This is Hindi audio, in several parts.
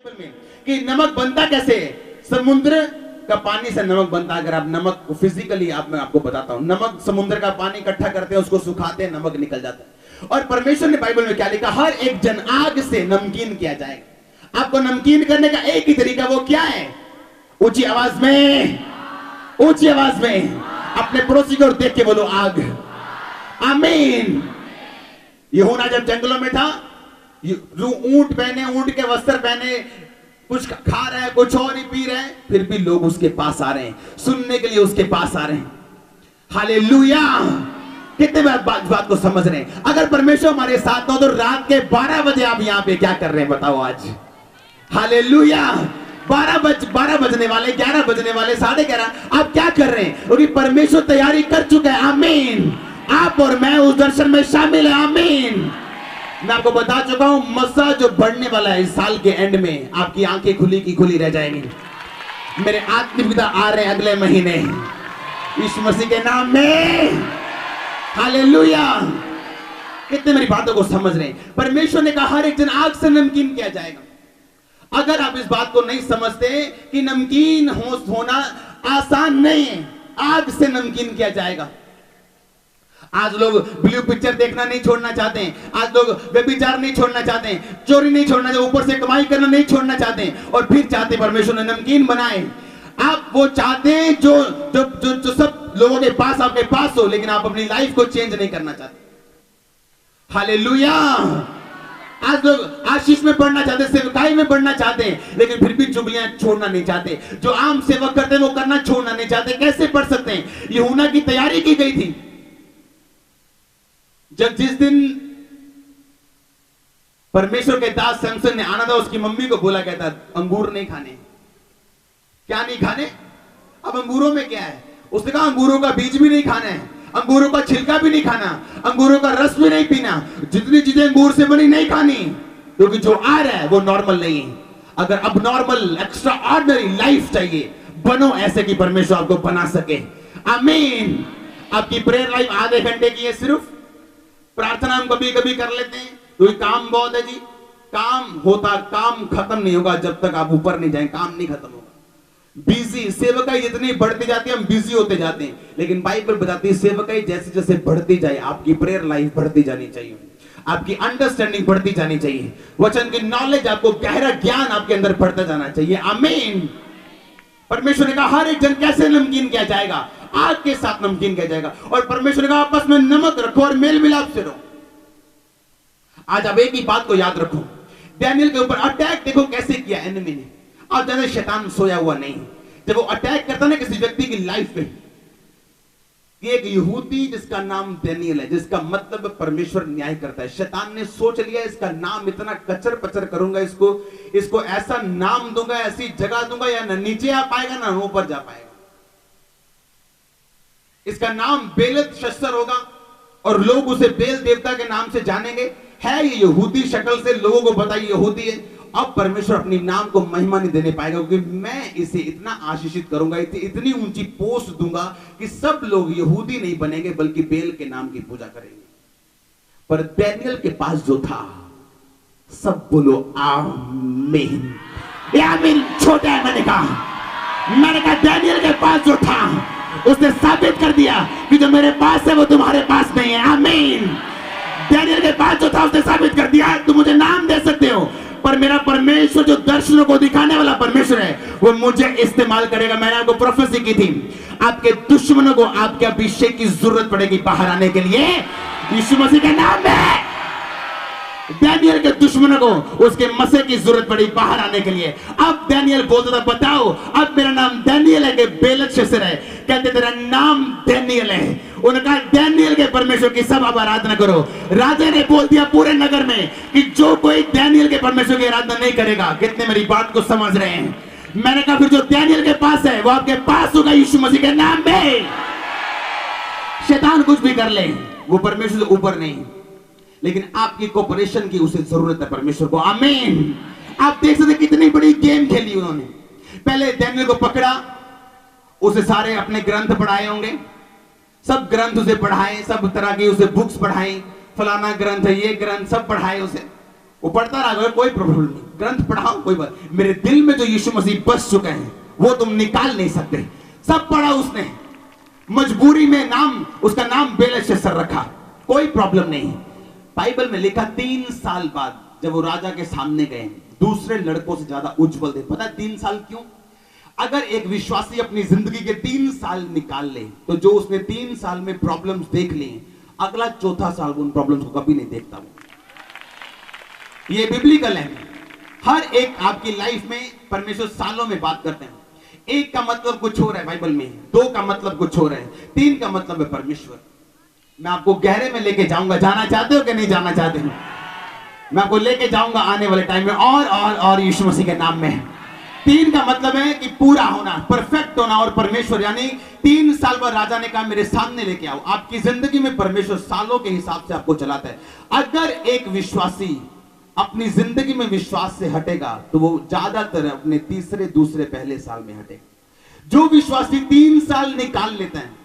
में कि नमक बनता कैसे है। समुद्र का पानी से नमक बनता है। अगर आप नमक फिजिकली मैं आपको बताता हूं, नमक समुद्र का पानी इकट्ठा करते हैं, उसको सुखाते हैं, नमक निकल जाता है। और परमेश्वर ने बाइबल में क्या लिखा, हर एक जन आग से नमकीन किया जाएगा। आपको नमकीन करने का एक ही तरीका, वो क्या है? ऊंची आवाज में, ऊंची आवाज में अपने पड़ोसी को देख के बोलो, आग। आमीन। यूहन्ना जब जंगलों में था, ऊंट पहने, ऊंट के वस्त्र पहने, कुछ खा रहा है, कुछ और ही पी रहा है, फिर भी लोग उसके पास आ रहे हैं, सुनने के लिए उसके पास आ रहे हैं। हालेलुया। कितने बात को समझ रहे हैं? अगर परमेश्वर हमारे साथ हो तो रात के 12 बजे आप यहां पे क्या कर रहे हैं बताओ आज? हालेलुया। 12 बजने वाले, 11 बजने वाले, 11:30, आप क्या कर रहे हैं? क्योंकि परमेश्वर तैयारी कर चुका है। आमीन। आप और मैं उस दर्शन में शामिल है। आमीन। मैं आपको बता चुका हूं, मसा जो बढ़ने वाला है इस साल के एंड में, आपकी आंखें खुली की खुली रह जाएंगी। मेरे आत्मिक पिता आ रहे हैं अगले महीने यीशु मसीह के नाम में। हालेलुया। कितने मेरी बातों को समझ रहे हैं? परमेश्वर ने कहा हर एक जन आग से नमकीन किया जाएगा। अगर आप इस बात को नहीं समझते कि नमकीन होना आसान नहीं है, आग से नमकीन किया जाएगा। आज लोग ब्लू पिक्चर देखना नहीं छोड़ना चाहते हैं, आज लोग व्यभिचार नहीं छोड़ना चाहते हैं, चोरी नहीं छोड़ना चाहते, ऊपर से कमाई करना नहीं छोड़ना चाहते हैं, और फिर चाहते परमेश्वर ने नमकीन बनाए। आप वो चाहते हैं जो जो जो, जो सब लोगों के पास आपके पास हो, लेकिन आप अपनी लाइफ को चेंज नहीं करना चाहते। हालेलुया। आज लोग आशीष में बढ़ना चाहते, सेवकाई में बढ़ना चाहते हैं, लेकिन फिर भी चुगलियां छोड़ना नहीं चाहते। जो आम सेवक करते हैं वो करना छोड़ना नहीं चाहते। कैसे पढ़ सकते हैं? यूहन्ना की तैयारी की गई थी। जब जिस दिन परमेश्वर के दास सैमसन ने आना था, उसकी मम्मी को बोला गया था अंगूर नहीं खाने। क्या नहीं खाने? अब अंगूरों में क्या है? उसने कहा अंगूरों का बीज भी नहीं खाना है, अंगूरों का छिलका भी नहीं खाना, अंगूरों का रस भी नहीं पीना, जितनी चीजें अंगूर से बनी नहीं खानी, क्योंकि जो आ रहा है वो नॉर्मल नहीं है। अगर अब नॉर्मल एक्स्ट्रा ऑर्डिनरी लाइफ चाहिए, बनो ऐसे कि परमेश्वर आपको बना सके। आमीन। आपकी प्रेयर लाइफ आधे घंटे की है सिर्फ। प्रार्थना हम कभी कभी कर लेते हैं, क्योंकि काम बहुत है जी। काम खत्म नहीं होगा जब तक आप ऊपर नहीं जाएं, काम नहीं खत्म होगा। बिजी सेवकाई जितनी बढ़ती जाती है, हम बिजी होते जाते हैं, लेकिन बाइबल बताती है सेवकाई जैसे जैसे बढ़ती जाए, आपकी प्रेयर लाइफ बढ़ती जानी चाहिए, आपकी अंडरस्टैंडिंग बढ़ती जानी चाहिए, वचन की नॉलेज, आपको गहरा ज्ञान आपके अंदर बढ़ता जाना चाहिए। आमीन। परमेश्वर ने कहा हर एक जन कैसे नमकीन किया जाएगा, आग के साथ नमकीन किया जाएगा। और परमेश्वर ने कहा आपस में नमक रखो और मेल मिलाप से रहो। आज आप एक ही बात को याद रखो, डैनियल के ऊपर अटैक देखो कैसे किया एनिमी ने। अब ज्यादा शैतान सोया हुआ नहीं। जब वो अटैक करता ना किसी व्यक्ति की लाइफ पे, एक यहूदी जिसका नाम डैनियल है, जिसका मतलब परमेश्वर न्याय करता है, शैतान ने सोच लिया इसका नाम इतना कचर पचर करूंगा, इसको ऐसा नाम दूंगा, ऐसी जगह दूंगा, या ना नीचे आ पाएगा ना ऊपर जा पाएगा। इसका नाम बेलत शस्त्र होगा और लोग उसे बेल देवता के नाम से जानेंगे। है ये यहूदी शक्ल से, लोगों को पता ये यहूदी है। अब परमेश्वर अपनी नाम को महिमा नहीं देने पाएगा, क्योंकि मैं इसे इतना आशीषित करूंगा, इतनी ऊंची पोस्ट दूंगा कि सब लोग यहूदी नहीं बनेंगे बल्कि बेल के नाम की पूजा करेंगे। पर डैनियल के पास जो था, सब बोलो आमीन। आमीन छोटा है। मैंने कहा डैनियल के पास जो था उसने साबित कर दिया कि जो मेरे पास है वो तुम्हारे पास नहीं है। आमीन। डैनियल के पास जो था उसने साबित कर दिया तुम मुझे नाम दे सकते हो, पर मेरा परमेश्वर जो दर्शनों को दिखाने वाला परमेश्वर है वो मुझे इस्तेमाल करेगा। मैंने आपको प्रोफेसी की थी, आपके दुश्मनों को आपके अभिषेक की जरूरत पड़ेगी बाहर आने के लिए, यीशु मसीह के नाम में। डैनियल के दुश्मनों को उसके मसे की जरूरत पड़ी बाहर आने के लिए। अब डैनियल बोलता था बताओ अब मेरा नाम डैनियल है कि बेलत शस्त्र है? कहते तेरा नाम डैनियल है। उन्होंने कहा डैनियल के परमेश्वर की सब अब आराधना करो। राजा ने बोल दिया पूरे नगर में कि जो कोई डैनियल के परमेश्वर की आराधना नहीं करेगा। कितने मेरी बात को समझ रहे हैं? मैंने कहा फिर जो डैनियल के पास है वो आपके पास होगा यीशु मसीह के नाम में। शैतान कुछ भी कर ले, वो परमेश्वर से ऊपर नहीं, लेकिन आपकी कोऑपरेशन की उसे जरूरत है परमेश्वर को। आमीन। आप देख सकते कितनी बड़ी गेम खेली उन्होंने। पहले डैनियल को पकड़ा, उसे सारे अपने ग्रंथ पढ़ाए होंगे, सब ग्रंथ उसे पढ़ाए, सब तरह की उसे बुक्स पढ़ाई, फलाना ग्रंथ है, ये ग्रंथ सब पढ़ाए उसे। वो पढ़ता रहा, कोई प्रॉब्लम नहीं, ग्रंथ पढ़ाओ कोई बात, मेरे दिल में जो यीशु मसीह बस चुके हैं वो तुम निकाल नहीं सकते। सब पढ़ा उसने, मजबूरी में नाम, उसका नाम बेलशस्सर रखा, कोई प्रॉब्लम नहीं। बाइबल में लिखा 3 साल बाद जब वो राजा के सामने गए, दूसरे लड़कों से ज्यादा उज्जवल थे। पता है 3 साल क्यों? अगर एक विश्वासी अपनी जिंदगी के 3 साल निकाल ले, तो जो उसने 3 साल में प्रॉब्लम्स देख ली, अगला चौथा साल उन प्रॉब्लम्स को कभी नहीं देखता वो। ये बिब्लिकल है। हर एक आपकी लाइफ में परमेश्वर सालों में बात करते हैं। 1 का मतलब कुछ और है बाइबल में, 2 का मतलब कुछ और है, 3 का मतलब है परमेश्वर। मैं आपको गहरे में लेके जाऊंगा, जाना चाहते हो कि नहीं जाना चाहते हो? मैं आपको लेके जाऊंगा आने वाले टाइम में, और यीशु मसीह के नाम में। 3 का मतलब है कि पूरा होना, परफेक्ट होना, और परमेश्वर यानी 3 साल बाद राजा ने कहा मेरे सामने लेके आओ। आपकी जिंदगी में परमेश्वर सालों के हिसाब से आपको चलाता है। अगर एक विश्वासी अपनी जिंदगी में विश्वास से हटेगा तो वो ज्यादातर अपने तीसरे, दूसरे, पहले साल में हटेगा। जो विश्वासी 3 साल निकाल लेते हैं,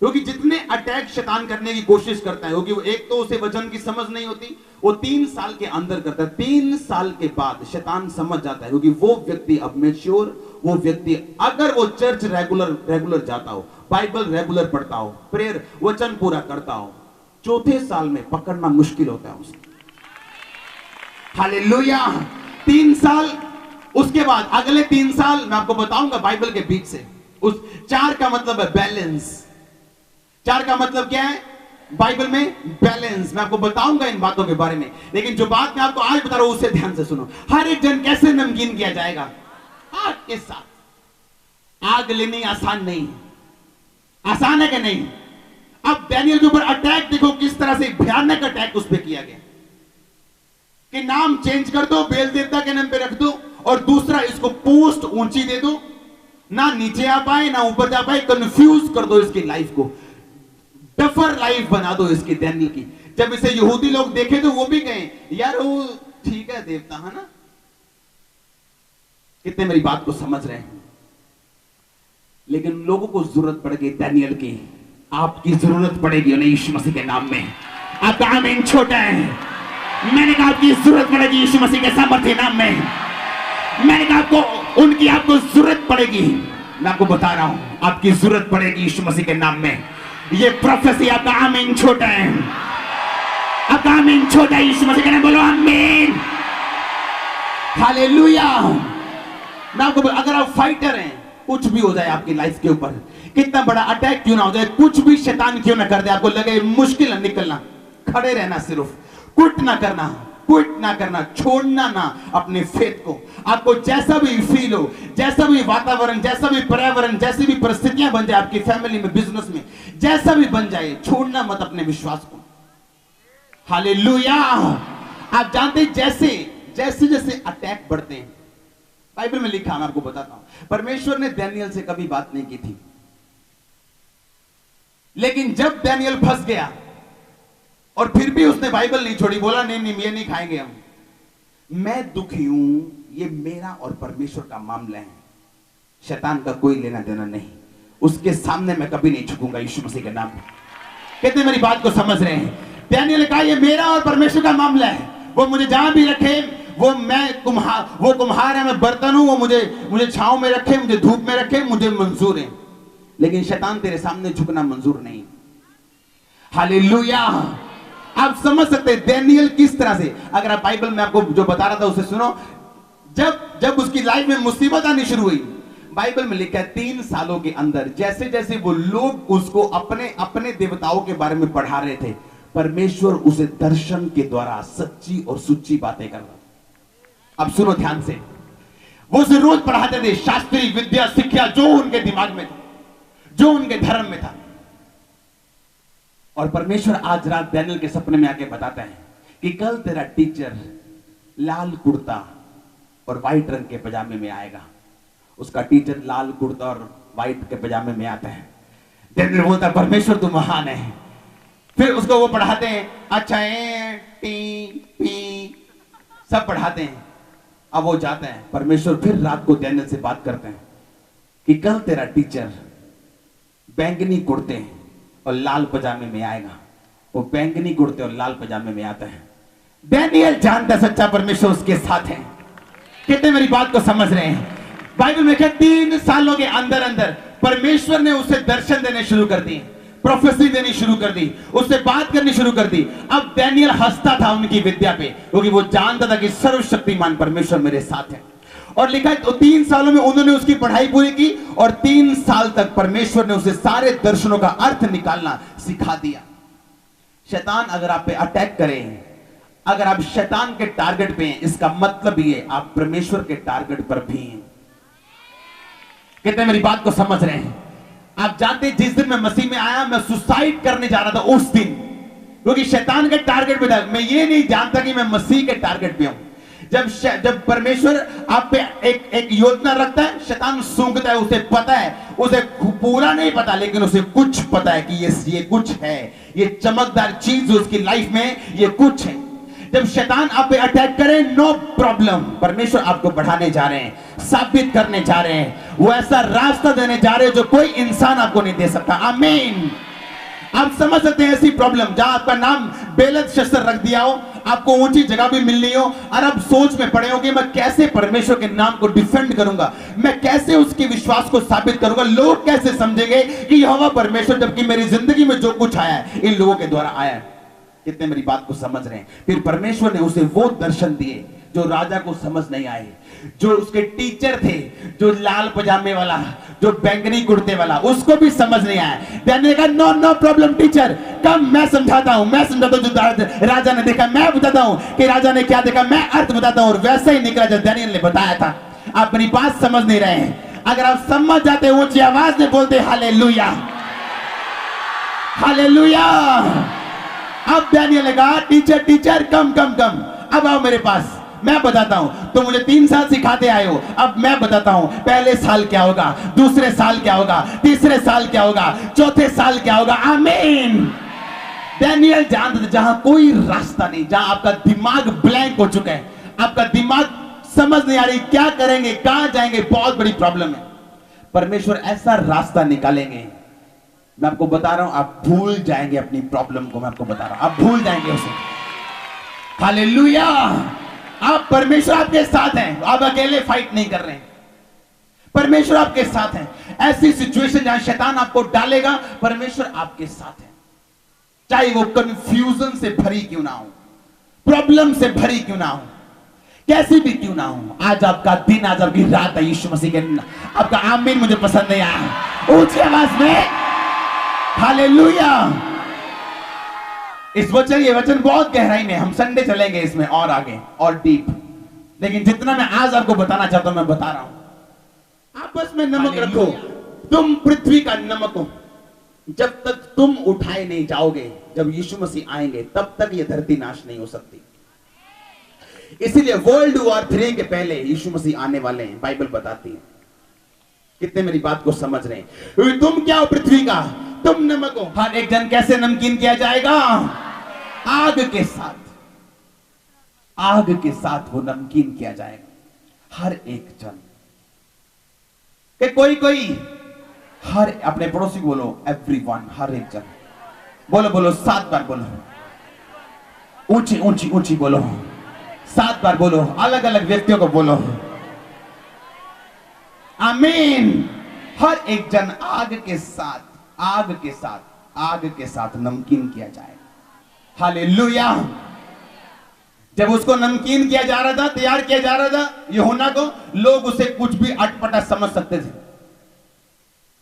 क्योंकि जितने अटैक शैतान करने की कोशिश करता है, क्योंकि एक तो उसे वचन की समझ नहीं होती, वो 3 साल के अंदर करता है। 3 साल के बाद शैतान समझ जाता है, क्योंकि वो व्यक्ति अब मैच्योर, वो व्यक्ति अगर वो चर्च रेगुलर जाता हो, बाइबल रेगुलर पढ़ता हो, प्रेयर वचन पूरा करता हो, चौथे साल में पकड़ना मुश्किल होता है उसे। हालेलुया। 3 साल, उसके बाद अगले 3 साल मैं आपको बताऊंगा बाइबल के बीच से। उस 4 का मतलब है बैलेंस। 4 का मतलब क्या है बाइबल में? बैलेंस। मैं आपको बताऊंगा इन बातों के बारे में, लेकिन जो बात मैं आपको आज बता रहा हूं उससे ध्यान से सुनो। हर एक जन कैसे नमकीन किया जाएगा? आग के साथ। आग लेनी आसान नहीं है। आसान है कि नहीं? अब डैनियल के ऊपर अटैक देखो, किस तरह से भयानक अटैक उस पर किया गया कि नाम चेंज कर दो, बेल देवता के नाम पे रख दो, और दूसरा इसको पोस्ट ऊंची दे दो, ना नीचे आ पाए ना ऊपर जा पाए, कंफ्यूज कर दो इसकी लाइफ को, डफर लाइफ बना दो इसकी, डैनियल की। जब इसे यहूदी लोग देखे तो वो भी गए, यार वो ठीक है देवता है ना। कितने मेरी बात को समझ रहे हैं? लेकिन लोगों को जरूरत पड़ गई डैनियल की। आपकी जरूरत पड़ेगी उन्हें यीशु मसीह के नाम में। आपका आमीन छोटा है। मैंने कहा आपकी जरूरत पड़ेगी यीशु मसीह के सामर्थ्य नाम में। मैंने कहा आपको, उनकी आपको जरूरत पड़ेगी। मैं आपको बता रहा हूं, आपकी जरूरत पड़ेगी यीशु मसीह के नाम में। ये प्रोफेसी आपका आमीन छोटा है। आपका आमीन छोटा है यीशु मसीह के नाम, बोलो आमीन। हालेलुया। मैं आपको, अगर आप फाइटर हैं, कुछ भी हो जाए आपकी लाइफ के ऊपर, कितना बड़ा अटैक क्यों ना हो जाए, कुछ भी शैतान क्यों ना कर दे, आपको लगे मुश्किल है निकलना, खड़े रहना, सिर्फ क्विट ना करना, छोड़ना ना अपने फेथ को। आपको जैसा भी फील हो, जैसा भी वातावरण, जैसा भी पर्यावरण, जैसी भी परिस्थितियां बन जाए आपकी फैमिली में, बिजनेस में, जैसा भी बन जाए, छोड़ना मत अपने विश्वास को। हालेलुया। आप जानते हैं जैसे जैसे अटैक बढ़ते हैं, बाइबल में लिखा, मैं आपको बताता हूं, परमेश्वर ने डैनियल से कभी बात नहीं की थी, लेकिन जब डैनियल फंस गया और फिर भी उसने बाइबल नहीं छोड़ी, बोला नहीं ये नहीं खाएंगे हम, मैं दुखी हूं, ये मेरा और परमेश्वर का मामला है, शैतान का कोई लेना देना नहीं, उसके सामने मैं कभी नहीं झुकूंगा यीशु मसीह के नाम में। कितने मेरी बात को समझ रहे हैं? डैनियल ने कहा ये मेरा और परमेश्वर का मामला है, वो मुझे जहां भी रखे, वो कुम्हार है, मैं बर्तन हूं, वो मुझे छांव में रखे, मुझे धूप में रखे, मुझे मंजूर है, लेकिन शैतान तेरे सामने झुकना मंजूर नहीं। हालेलुया। आप समझ सकते हैं डैनियल किस तरह से, अगर आप बाइबल में आपको जो बता रहा था उसे सुनो। जब उसकी लाइफ में मुसीबत आनी शुरू हुई, बाइबल में लिखा है 3 सालों के अंदर जैसे जैसे वो लोग उसको अपने देवताओं के बारे में पढ़ा रहे थे, परमेश्वर उसे दर्शन के द्वारा सच्ची और सुच्ची बातें कर रहा था। अब सुनो ध्यान से, वो उसे रोज पढ़ाते थे शास्त्रीय विद्या शिक्षा, जो उनके दिमाग में था, जो उनके धर्म में था। और परमेश्वर आज रात डैनियल के सपने में आके बताता है कि कल तेरा टीचर लाल कुर्ता और व्हाइट रंग के पजामे में आएगा। उसका टीचर लाल कुर्ता और व्हाइट के पजामे में आता है। डैनियल बोलता परमेश्वर तू महान है। फिर उसको वो पढ़ाते हैं, अच्छा टी पी सब पढ़ाते हैं। अब वो जाते हैं, परमेश्वर फिर रात को डैनियल से बात करते हैं कि कल तेरा टीचर बैंगनी कुर्ते और लाल पजामे में आएगा। वो बैंगनी कुर्ते और लाल पजामे में आता है। डैनियल जानता सच्चा परमेश्वर उसके साथ है। कितने मेरी बात को समझ रहे हैं? बाइबल में क्या 3 सालों के अंदर अंदर परमेश्वर ने उसे दर्शन देने शुरू कर दिए, प्रोफेसी देनी शुरू कर दी, उससे बात करनी शुरू कर दी। अब डैनियल हंसता था उनकी विद्या पे, क्योंकि वो जानता था कि सर्वशक्तिमान परमेश्वर मेरे साथ है। और लिखा है तो 3 सालों में उन्होंने उसकी पढ़ाई पूरी की और 3 साल तक परमेश्वर ने उसे सारे दर्शनों का अर्थ निकालना सिखा दिया। शैतान अगर आप पे अटैक करे, अगर आप शैतान के टारगेट पे हैं, इसका मतलब ये आप परमेश्वर के टारगेट पर भी हैं। कितने मेरी बात को समझ रहे हैं? आप जानते जिस दिन मैं मसीह में आया, मैं सुसाइड करने जा रहा था उस दिन, क्योंकि शैतान के टारगेट पे था। मैं ये नहीं जानता कि मैं मसीह के टारगेट पे हूं। जब परमेश्वर आप पे एक योजना रखता है, शैतान सूंघता है, उसे पता है, उसे पूरा नहीं पता लेकिन उसे कुछ पता है कि ये कुछ है, ये चमकदार चीज उसकी लाइफ में ये कुछ है। जब शैतान आप पे अटैक करे, नो प्रॉब्लम, परमेश्वर आपको बढ़ाने जा रहे हैं, साबित करने जा रहे हैं, वो ऐसा रास्ता देने जा रहे हैं जो कोई इंसान आपको नहीं दे सकता। आमीन। आप समझ सकते हैं ऐसी प्रॉब्लम जहां आपका नाम बेलत शस्त्र रख दिया हो, आपको ऊंची जगह भी मिलनी हो और आप सोच में पड़े हो कि मैं कैसे परमेश्वर के नाम को डिफेंड करूंगा, मैं कैसे उसके विश्वास को साबित करूंगा, लोग कैसे समझेंगे कि यहोवा परमेश्वर, जबकि मेरी जिंदगी में जो कुछ आया है इन लोगों के द्वारा आया है। कितने मेरी बात को समझ रहे हैं? फिर परमेश्वर ने उसे वो दर्शन दिए जो राजा को समझ नहीं आए, जो उसके टीचर थे, जो लाल पजामे वाला, जो बैंगनी कुर्ते वाला, उसको भी समझ नहीं आया। डैनियल कहा नो नो प्रॉब्लम टीचर, कम मैं समझाता हूं, मैं समझाता हूं। जो राजा ने देखा मैं बताता हूं कि राजा ने क्या देखा, मैं अर्थ बताता हूं। और वैसा ही निकला जो डैनियल ने बताया था। आप मेरी बात समझ नहीं रहे हैं। अगर आप समझ जाते, ऊंची आवाज में बोलते हालेलुया, हालेलुया। अब डैनियल ने कहा टीचर टीचर कम कम कम, अब आओ मेरे पास, मैं बताता हूं। तो मुझे 3 साल सिखाते आए हो, अब मैं बताता हूं पहले साल क्या होगा, दूसरे साल क्या होगा, तीसरे साल क्या होगा, चौथे साल क्या होगा। आमीन। डैनियल जानता था जहां कोई रास्ता नहीं, जहां आपका दिमाग ब्लैंक हो चुका है, आपका दिमाग समझ नहीं आ रही क्या करेंगे, कहां जाएंगे, बहुत बड़ी प्रॉब्लम है, परमेश्वर ऐसा रास्ता निकालेंगे। मैं आपको बता रहा हूं, आप भूल जाएंगे अपनी प्रॉब्लम को। मैं आपको बता रहा हूं, आप भूल जाएंगे उसे। हालेलुया। आप, परमेश्वर आपके साथ हैं, आप अकेले फाइट नहीं कर रहे हैं, परमेश्वर आपके साथ है। ऐसी सिचुएशन जहां शैतान आपको डालेगा, परमेश्वर आपके साथ है, चाहे वो कंफ्यूजन से भरी क्यों ना हो, प्रॉब्लम से भरी क्यों ना हो, कैसी भी क्यों ना हो। आज आपका दिन, आज आपकी रात है यीशु मसीह के। आपका आमीन मुझे पसंद नहीं आया, ऊंची आवाज में हालेलुया। इस वचन, ये वचन बहुत गहराई में, हम संडे चलेंगे इसमें और आगे और डीप, लेकिन जितना मैं आज आपको बताना चाहता हूं मैं बता रहा हूं। आपस में नमक रखो, तुम पृथ्वी का नमक हो। जब तक तुम उठाए नहीं जाओगे, जब यीशु मसीह आएंगे, तब तक ये धरती नाश नहीं हो सकती। इसीलिए वर्ल्ड वॉर 3 के पहले यीशु मसीह आने वाले हैं, बाइबल बताती है। कितने मेरी बात को समझ रहे हैं? तुम क्या हो पृथ्वी का, तुम नमक हो। हर एक जन कैसे नमकीन किया जाएगा? आग के साथ, आग के साथ वो नमकीन किया जाएगा। हर एक जन के, कोई कोई, हर, अपने पड़ोसी बोलो एवरीवन, हर एक जन बोलो, बोलो 7 बार बोलो, ऊंची ऊंची ऊंची बोलो, 7 बार बोलो, अलग अलग व्यक्तियों को बोलो। आमीन। हर एक जन आग के साथ, आग के साथ, आग के साथ नमकीन किया जाएगा। हालेलुया। जब उसको नमकीन किया जा रहा था, तैयार किया जा रहा था यूहन्ना को, लोग उसे कुछ भी अटपटा समझ सकते थे।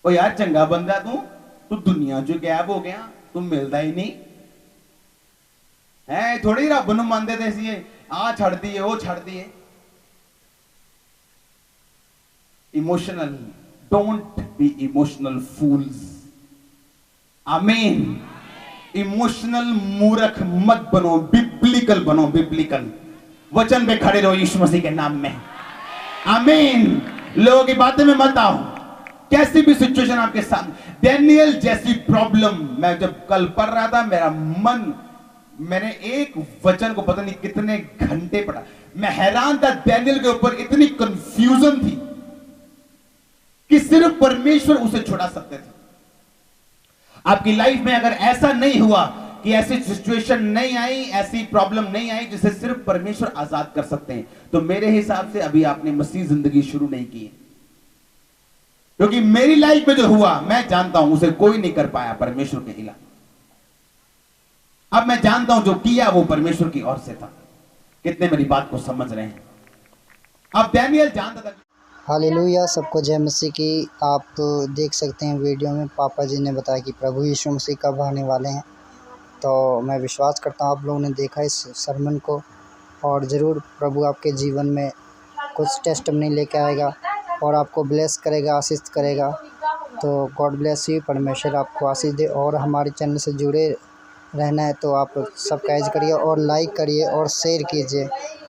ओ यार चंगा बंदा तू दुनिया जो गायब हो गया, तू मिलता ही नहीं है, थोड़ी रब नूं मनदे ते सी, आ छड़ दिए वो छड़ दिए। इमोशनल, डोंट बी इमोशनल फूल्स। आमीन। इमोशनल मूर्ख मत बनो, बिब्लिकल बनो, बिब्लिकल वचन पे खड़े रहो यीशु मसीह के नाम में। आमीन। लोगों की बातें में मत आओ, कैसी भी सिचुएशन आपके साथ। डैनियल जैसी प्रॉब्लम, मैं जब कल पढ़ रहा था, मेरा मन, मैंने एक वचन को पता नहीं कितने घंटे पढ़ा, मैं हैरान था। डैनियल के ऊपर इतनी कंफ्यूजन थी कि सिर्फ परमेश्वर उसे छुड़ा सकते थे। आपकी लाइफ में अगर ऐसा नहीं हुआ कि ऐसी सिचुएशन नहीं आई, ऐसी प्रॉब्लम नहीं आई जिसे सिर्फ परमेश्वर आजाद कर सकते हैं, तो मेरे हिसाब से अभी आपने मसीह जिंदगी शुरू नहीं की है। क्योंकि मेरी लाइफ में जो हुआ मैं जानता हूं उसे कोई नहीं कर पाया परमेश्वर के अलावा। अब मैं जानता हूं जो किया वो परमेश्वर की ओर से था। कितने मेरी बात को समझ रहे हैं? अब डैनियल जानता था। हालेलुया, सबको जय मसीह की। आप देख सकते हैं वीडियो में पापा जी ने बताया कि प्रभु यीशु मसीह कब आने वाले हैं। तो मैं विश्वास करता हूँ आप लोगों ने देखा इस सरमन को, और ज़रूर प्रभु आपके जीवन में कुछ टेस्टमनी लेके आएगा और आपको ब्लेस करेगा, आशीष करेगा। तो गॉड ब्लेस यू, परमेश्वर आपको आशीष दे। और हमारे चैनल से जुड़े रहना है तो आप सब्सक्राइब करिए और लाइक करिए और शेयर कीजिए।